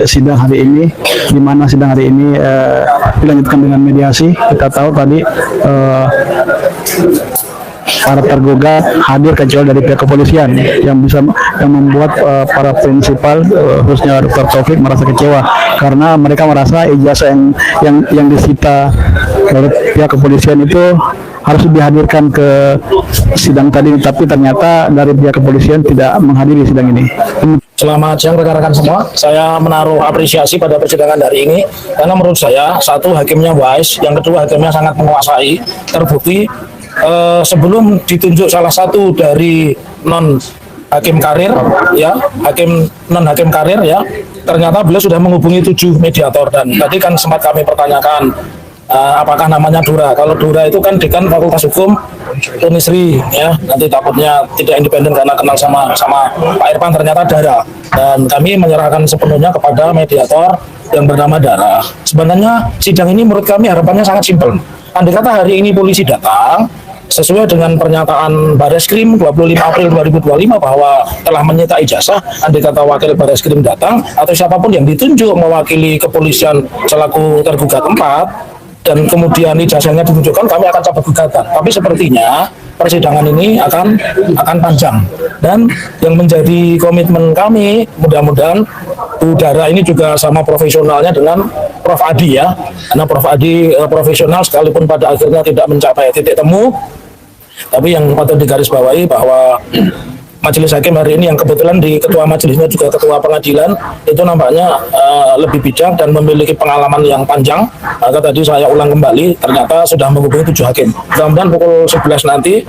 Sidang hari ini, di mana sidang hari ini dilanjutkan dengan mediasi. Kita tahu tadi para tergugat hadir kecuali dari pihak kepolisian yang membuat para prinsipal khususnya Dr. Taufik merasa kecewa karena mereka merasa ijazah yang disita dari pihak kepolisian itu harus dihadirkan ke sidang tadi, tapi ternyata dari pihak kepolisian tidak menghadiri sidang ini. Selamat siang rekan-rekan semua. Saya menaruh apresiasi pada persidangan hari ini karena menurut saya, satu, hakimnya wise, yang kedua hakimnya sangat menguasai, terbukti sebelum ditunjuk salah satu dari non hakim karir ya, non hakim karir ya, ternyata beliau sudah menghubungi 7 mediator. Dan tadi kan sempat kami pertanyakan apakah namanya Dura. Kalau Dura itu kan dekan Fakultas Hukum Unisri ya, nanti takutnya tidak independen karena kenal sama Pak Irfan, ternyata Dara. Dan kami menyerahkan sepenuhnya kepada mediator yang bernama Dara. Sebenarnya sidang ini menurut kami harapannya sangat simpel. Andai kata hari ini polisi datang sesuai dengan pernyataan Bareskrim 25 April 2025 bahwa telah menyita ijazah, andai kata wakil Bareskrim datang atau siapapun yang ditunjuk mewakili kepolisian selaku tergugat 4 dan kemudian ijazahnya ditunjukkan, kami akan cabut gugatan. Tapi sepertinya persidangan ini akan panjang, dan yang menjadi komitmen kami, mudah-mudahan Bu Dara ini juga sama profesionalnya dengan Prof Adi ya, karena Prof Adi profesional sekalipun pada akhirnya tidak mencapai titik temu, tapi yang patut digarisbawahi bahwa majelis hakim hari ini yang kebetulan di ketua majelisnya juga ketua pengadilan itu nampaknya lebih bijak dan memiliki pengalaman yang panjang. Maka tadi saya ulang kembali, ternyata sudah menghubungi 7 hakim. Mudah-mudahan pukul 11 nanti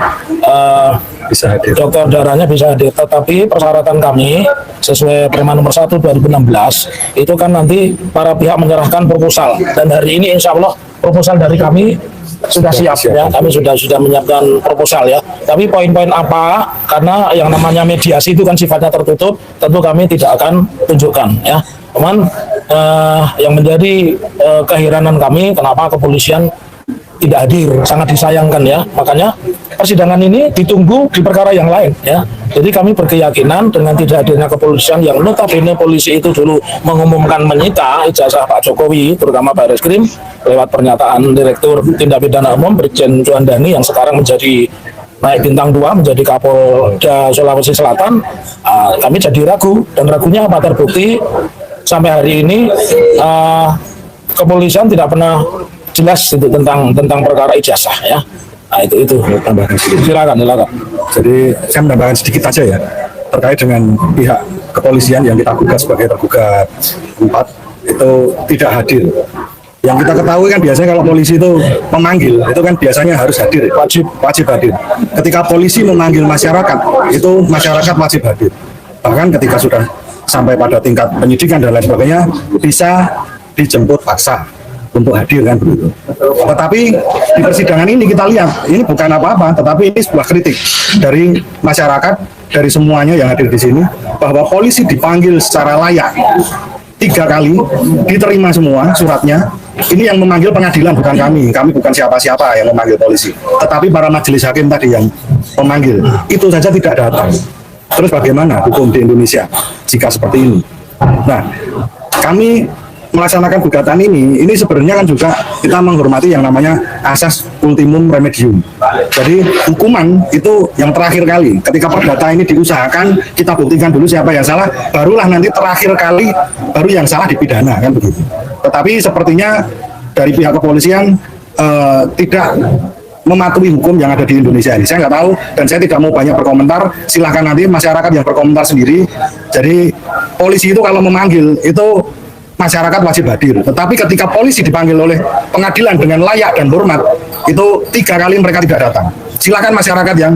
bisa hadir. Dr. Daranya bisa hadir. Tetapi persyaratan kami sesuai Perma nomor 1 2016 itu kan nanti para pihak menyerahkan proposal, dan hari ini insya Allah proposal dari kami sudah siap ya, kami sudah menyiapkan proposal ya. Tapi poin-poin apa, karena yang namanya mediasi itu kan sifatnya tertutup, tentu kami tidak akan tunjukkan ya. Cuman yang menjadi keheranan kami, kenapa kepolisian tidak hadir, sangat disayangkan ya. Makanya persidangan ini ditunggu di perkara yang lain ya. Jadi kami berkeyakinan dengan tidak hadirnya kepolisian, yang notabene polisi itu dulu mengumumkan menyita ijazah Pak Jokowi, terutama Bareskrim, lewat pernyataan Direktur Tindak Pidana Umum Brigjen Juandani yang sekarang menjadi naik bintang 2 menjadi Kapolda Sulawesi Selatan, kami jadi ragu, dan ragunya apa? Terbukti sampai hari ini kepolisian tidak pernah jelas itu tentang perkara ijazah ya. Nah, itu Tambahkan sedikit. Silakan. Jadi saya menambahkan sedikit aja ya, terkait dengan pihak kepolisian yang kita gugat sebagai tergugat 4 itu tidak hadir. Yang kita ketahui kan biasanya kalau polisi itu memanggil, itu kan biasanya harus hadir, wajib hadir. Ketika polisi memanggil masyarakat, itu masyarakat wajib hadir. Bahkan ketika sudah sampai pada tingkat penyidikan dan lain sebagainya, bisa dijemput paksa untuk hadir kan begitu. Tetapi di persidangan ini kita lihat, ini bukan apa-apa, tetapi ini sebuah kritik dari masyarakat, dari semuanya yang hadir di sini, bahwa polisi dipanggil secara layak 3 kali, diterima semua suratnya. Ini yang memanggil pengadilan, bukan kami bukan siapa-siapa yang memanggil polisi, tetapi para majelis hakim tadi yang memanggil, itu saja tidak datang. Terus bagaimana hukum di Indonesia jika seperti ini? Nah, kami melaksanakan gugatan ini sebenarnya kan juga kita menghormati yang namanya asas ultimum remedium. Jadi hukuman itu yang terakhir kali, ketika perdata ini diusahakan, kita buktikan dulu siapa yang salah, barulah nanti terakhir kali baru yang salah dipidana kan begitu. Tetapi sepertinya dari pihak kepolisian tidak mematuhi hukum yang ada di Indonesia ini. Saya nggak tahu dan saya tidak mau banyak berkomentar. Silahkan nanti masyarakat yang berkomentar sendiri. Jadi polisi itu kalau memanggil itu masyarakat wajib hadir. Tetapi ketika polisi dipanggil oleh pengadilan dengan layak dan hormat, itu 3 kali mereka tidak datang. Silakan masyarakat yang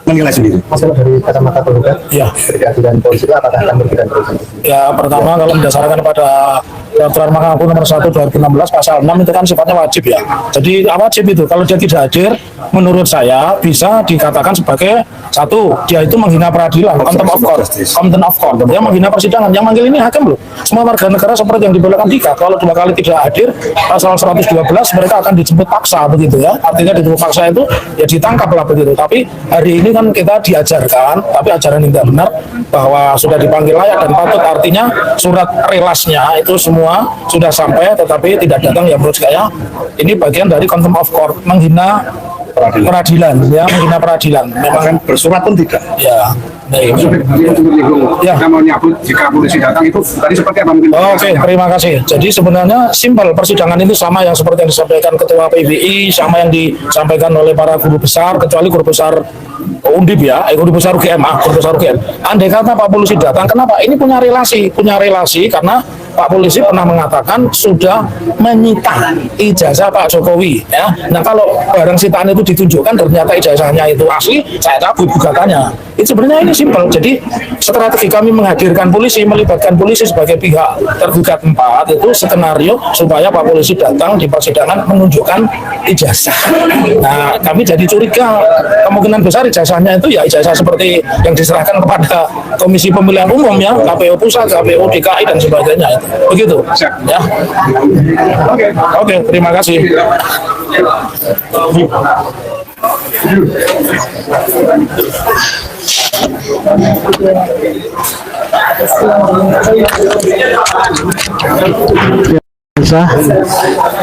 menilai sendiri. Masalah dari kacamata tergugat, ya, berkaitan dengan polisi itu apakah akan berbeda terus? Ya, pertama kalau berdasarkan pada Peraturan Mahkamah Agung nomor 1 2016 pasal 6 itu kan sifatnya wajib ya. Jadi wajib itu kalau dia tidak hadir, menurut saya bisa dikatakan sebagai satu, dia itu menghina peradilan, contempt of court, contempt of court. Dia menghina persidangan. Yang manggil ini hakim loh. Semua warga negara seperti yang dibelakang Dika. Kalau 2 kali tidak hadir, pasal 112 mereka akan dijemput paksa begitu ya. Artinya dijemput paksa itu ya ditangkap lah begitu. Tapi hari ini kan kita diajarkan, tapi ajaran yang tidak benar bahwa sudah dipanggil layak dan patut. Artinya surat relasnya itu semua sudah sampai, tetapi tidak datang. Ya menurut saya ini bagian dari contempt of court, menghina peradilan ya, menghina peradilan. Memang Bahkan bersurat pun tidak. ya. Baik. Ya. Kita mau nyabut jika polisi datang itu tadi seperti apa mungkin? Oke, terima kasih. Jadi sebenarnya simpel, persidangan itu sama yang seperti yang disampaikan Ketua PBI, sama yang disampaikan oleh para guru besar, kecuali guru besar Undip ya, guru besar UGM, guru besar UGM. Andai kata Pak Polisi datang, kenapa? Ini punya relasi karena Pak Polisi pernah mengatakan sudah menyita ijazah Pak Jokowi ya. Nah kalau barang sitaan itu ditunjukkan ternyata ijazahnya itu asli, saya cabut gugatannya. Itu sebenarnya ini simpel. Jadi strategi kami menghadirkan polisi, melibatkan polisi sebagai pihak tergugat 4 itu skenario supaya Pak Polisi datang di persidangan menunjukkan ijazah. Nah kami jadi curiga kemungkinan besar ijazahnya itu ya ijazah seperti yang diserahkan kepada Komisi Pemilihan Umum ya, KPU Pusat, KPU DKI dan sebagainya. Begitu ya. Oke, terima kasih. Bisa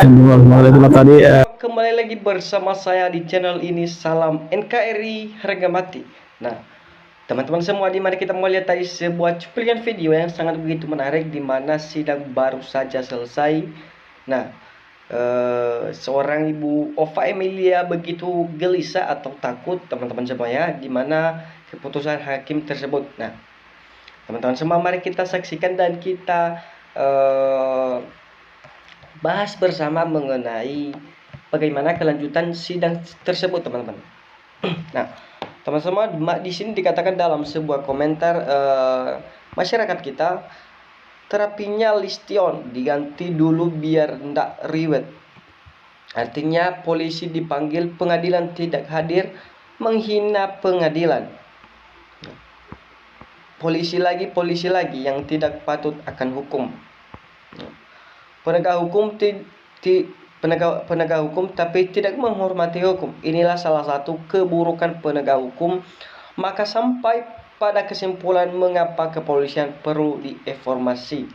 yang itulah tadi Kembali lagi bersama saya di channel ini, Salam NKRI Harga Mati. Nah, teman-teman semua, di mana kita mau lihat tadi sebuah cuplikan video yang sangat begitu menarik, di mana sidang baru saja selesai. Nah, seorang ibu Ova Emilia begitu gelisah atau takut teman-teman semua ya, di mana keputusan hakim tersebut. Nah, teman-teman semua, mari kita saksikan dan kita bahas bersama mengenai bagaimana kelanjutan sidang tersebut, teman-teman. Nah, teman-teman, di sini dikatakan dalam sebuah komentar masyarakat kita, terapinya Listion diganti dulu biar ndak riwet. Artinya polisi dipanggil, pengadilan tidak hadir, menghina pengadilan. Polisi lagi yang tidak patut akan hukum. Penegak hukum tapi tidak menghormati hukum. Inilah salah satu keburukan penegak hukum. Maka sampai pada kesimpulan mengapa kepolisian perlu dieformasi.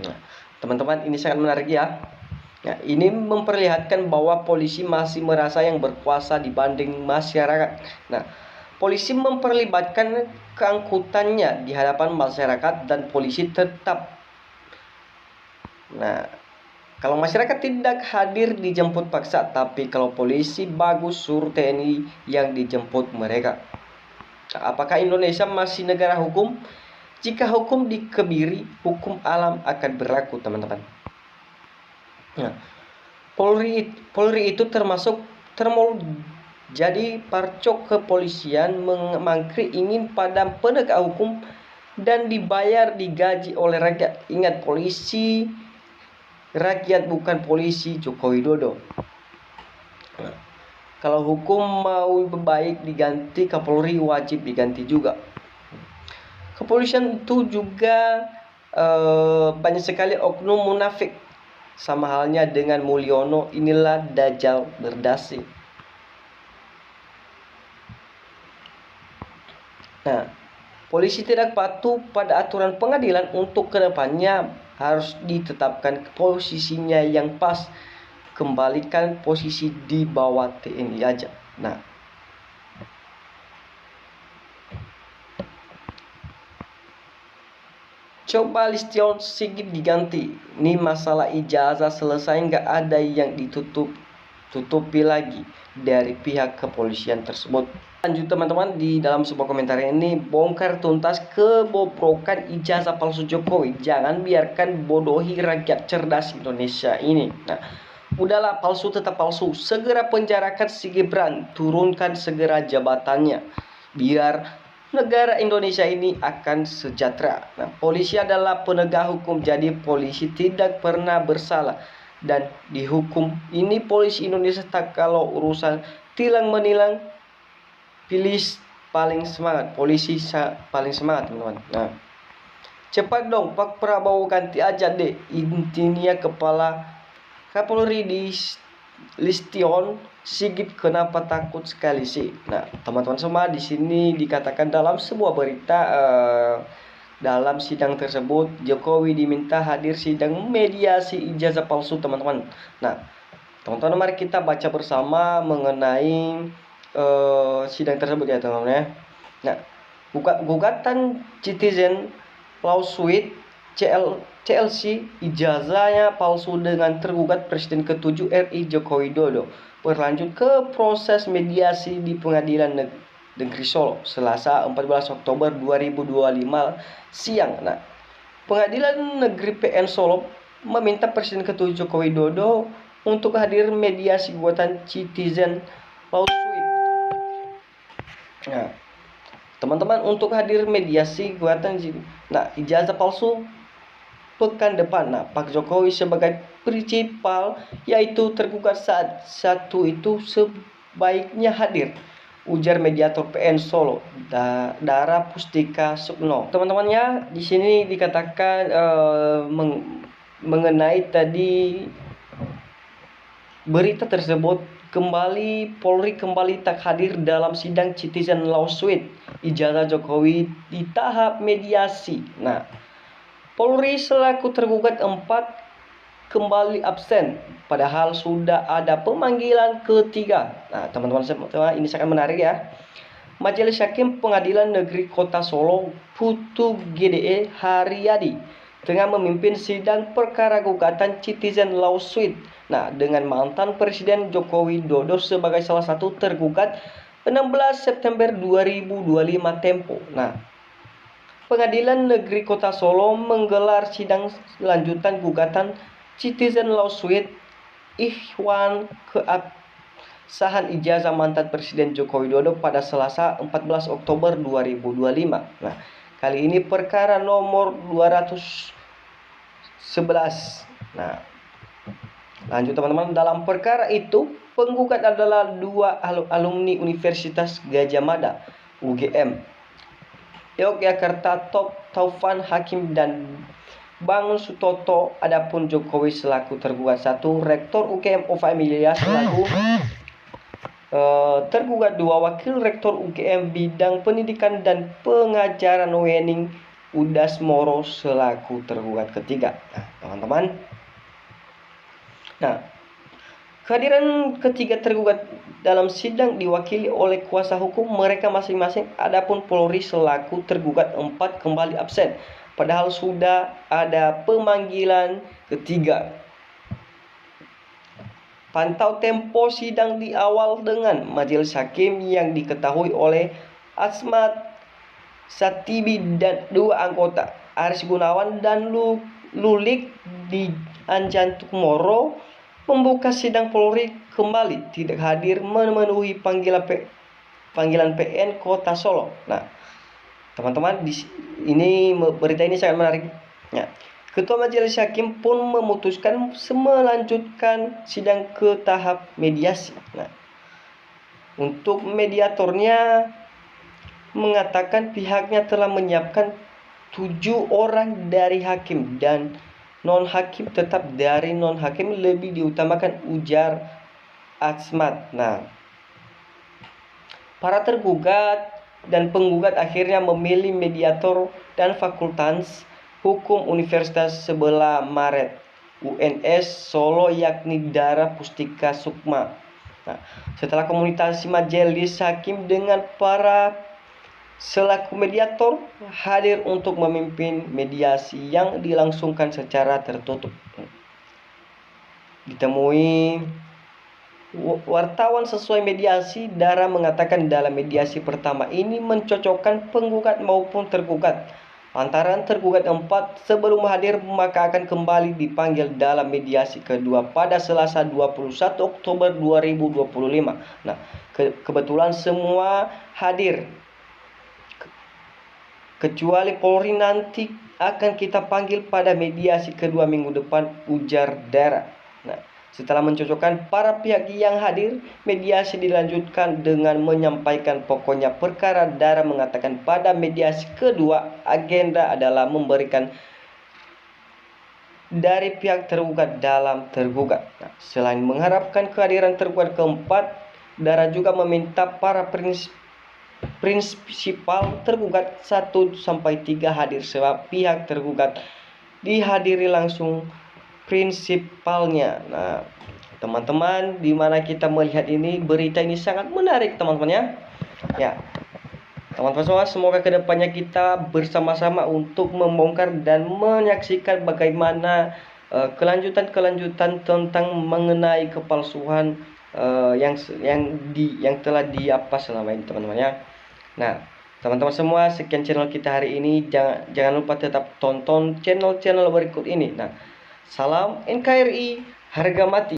Nah, teman-teman, ini sangat menarik ya. Nah, ini memperlihatkan bahwa polisi masih merasa yang berkuasa dibanding masyarakat. Nah, polisi memperlibatkan keangkutannya di hadapan masyarakat dan polisi tetap. Nah, kalau masyarakat tidak hadir dijemput paksa, tapi kalau polisi bagus suruh TNI yang dijemput mereka. Nah, apakah Indonesia masih negara hukum? Jika hukum dikebiri, hukum alam akan berlaku, teman-teman. Nah, Polri itu termasuk jadi parcok kepolisian, memangkri ingin padam penegak hukum dan digaji oleh rakyat. Ingat, polisi rakyat bukan polisi Joko Widodo. Nah, kalau hukum mau baik diganti, Kapolri wajib diganti juga. Kepolisian itu juga banyak sekali oknum munafik. Sama halnya dengan Mulyono, inilah dajjal berdasi. Nah, polisi tidak patuh pada aturan pengadilan. Untuk kedepannya harus ditetapkan posisinya yang pas, kembalikan posisi di bawah TNI aja. Nah, coba Listion Sigit diganti. Ini masalah ijazah selesai, nggak ada yang ditutupi lagi dari pihak kepolisian tersebut. Lanjut teman-teman, di dalam sebuah komentar ini, bongkar tuntas kebobrokan ijazah palsu Jokowi. Jangan biarkan bodohi rakyat cerdas Indonesia ini. Nah, udahlah, palsu tetap palsu. Segera penjarakan si Gibran, turunkan segera jabatannya. Biar negara Indonesia ini akan sejahtera. Nah, polisi adalah penegak hukum, jadi polisi tidak pernah bersalah dan dihukum. Ini polisi Indonesia tak kalau urusan tilang menilang, pilih paling semangat, polisi paling semangat teman-teman. Nah, cepat dong Pak Prabowo ganti aja deh intinya kepala Kapolri di Listion Sigit, kenapa takut sekali sih? Nah, teman-teman semua, di sini dikatakan dalam sebuah berita dalam sidang tersebut Jokowi diminta hadir sidang mediasi ijazah palsu, teman-teman. Nah, teman-teman mari kita baca bersama mengenai sidang tersebut ya teman-teman ya. Nah, gugatan Citizen Lawsuit CLC ijazahnya palsu dengan tergugat Presiden ke-7 RI Joko Widodo berlanjut ke proses mediasi di Pengadilan Negeri Solo Selasa 14 Oktober 2025 siang. Nah, Pengadilan Negeri PN Solo meminta Presiden ke-7 Joko Widodo untuk hadir mediasi gugatan Citizen Lawsuit. Nah, teman-teman, untuk hadir mediasi gugatan ijazah palsu pekan depan. Nah, Pak Jokowi sebagai prinsipal yaitu tergugat saat satu itu sebaiknya hadir, ujar mediator PN Solo Dara Pustika Sukno. Teman-temannya, di sini dikatakan mengenai tadi berita tersebut, kembali Polri kembali tak hadir dalam sidang Citizen Lawsuit ijazah Jokowi di tahap mediasi. Nah, Polri selaku tergugat 4 kembali absen padahal sudah ada pemanggilan ketiga. Nah, teman-teman ini sangat menarik ya. Majelis Hakim Pengadilan Negeri Kota Solo Putu GDE Haryadi tengah memimpin sidang perkara gugatan Citizen Lawsuit. Nah, dengan mantan Presiden Joko Widodo sebagai salah satu tergugat 16 September 2025 tempo. Nah, Pengadilan Negeri Kota Solo menggelar sidang lanjutan gugatan Citizen Lawsuit Ikhwan keabsahan ijazah mantan Presiden Joko Widodo pada Selasa 14 Oktober 2025. Nah, kali ini perkara nomor 211. Nah, lanjut teman-teman, dalam perkara itu penggugat adalah 2 alumni Universitas Gadjah Mada UGM Yogyakarta Taufan Hakim dan Bang Sutoto. Adapun Jokowi selaku tergugat 1, Rektor UGM Ova Emilia selaku tergugat 2, Wakil Rektor UGM Bidang Pendidikan dan Pengajaran Wening Udasmoro selaku tergugat ketiga. Nah, teman-teman. Nah, kehadiran ketiga tergugat dalam sidang diwakili oleh kuasa hukum mereka masing-masing. Adapun Polri selaku tergugat 4 kembali absen padahal sudah ada pemanggilan ketiga. Pantau tempo sidang di awal dengan majelis hakim yang diketahui oleh Asmat Satibi dan 2 anggota Aris Gunawan dan Lulik di Anjantuk Moro membuka sidang. Polri kembali tidak hadir memenuhi panggilan PN Kota Solo. Nah, teman-teman, ini berita ini sangat menarik. Ya. Ketua Majelis Hakim pun memutuskan melanjutkan sidang ke tahap mediasi. Nah, untuk mediatornya mengatakan pihaknya telah menyiapkan 7 orang dari hakim dan non-hakim tetap dari non-hakim lebih diutamakan, ujar Asmat. Nah, para tergugat dan penggugat akhirnya memilih mediator dan Fakultas Hukum Universitas Sebelah Maret UNS Solo yakni Dara Pustika Sukma. Nah, setelah komunikasi majelis hakim dengan para selaku mediator hadir untuk memimpin mediasi yang dilangsungkan secara tertutup. Ditemui wartawan sesuai mediasi, Dara mengatakan dalam mediasi pertama ini mencocokkan penggugat maupun tergugat. Lantaran tergugat 4 sebelum hadir maka akan kembali dipanggil dalam mediasi kedua pada Selasa 21 Oktober 2025. Nah, kebetulan semua hadir. kecuali Polri nanti akan kita panggil pada mediasi kedua minggu depan, ujar Dara. Nah, setelah mencocokkan para pihak yang hadir, mediasi dilanjutkan dengan menyampaikan pokoknya perkara. Dara mengatakan pada mediasi kedua agenda adalah memberikan dari pihak tergugat dalam tergugat. Nah, selain mengharapkan kehadiran tergugat keempat, Dara juga meminta para prinsipal tergugat 1-3 hadir, sebab pihak tergugat dihadiri langsung prinsipalnya. Nah, teman-teman, di mana kita melihat ini, berita ini sangat menarik teman-teman ya. Ya, teman-teman semua, semoga kedepannya kita bersama-sama untuk membongkar dan menyaksikan bagaimana kelanjutan tentang mengenai kepalsuan yang telah diapa selama ini teman-teman ya. Nah, teman-teman semua, sekian channel kita hari ini. Jangan lupa tetap tonton channel-channel berikut ini. Nah, salam NKRI, harga mati.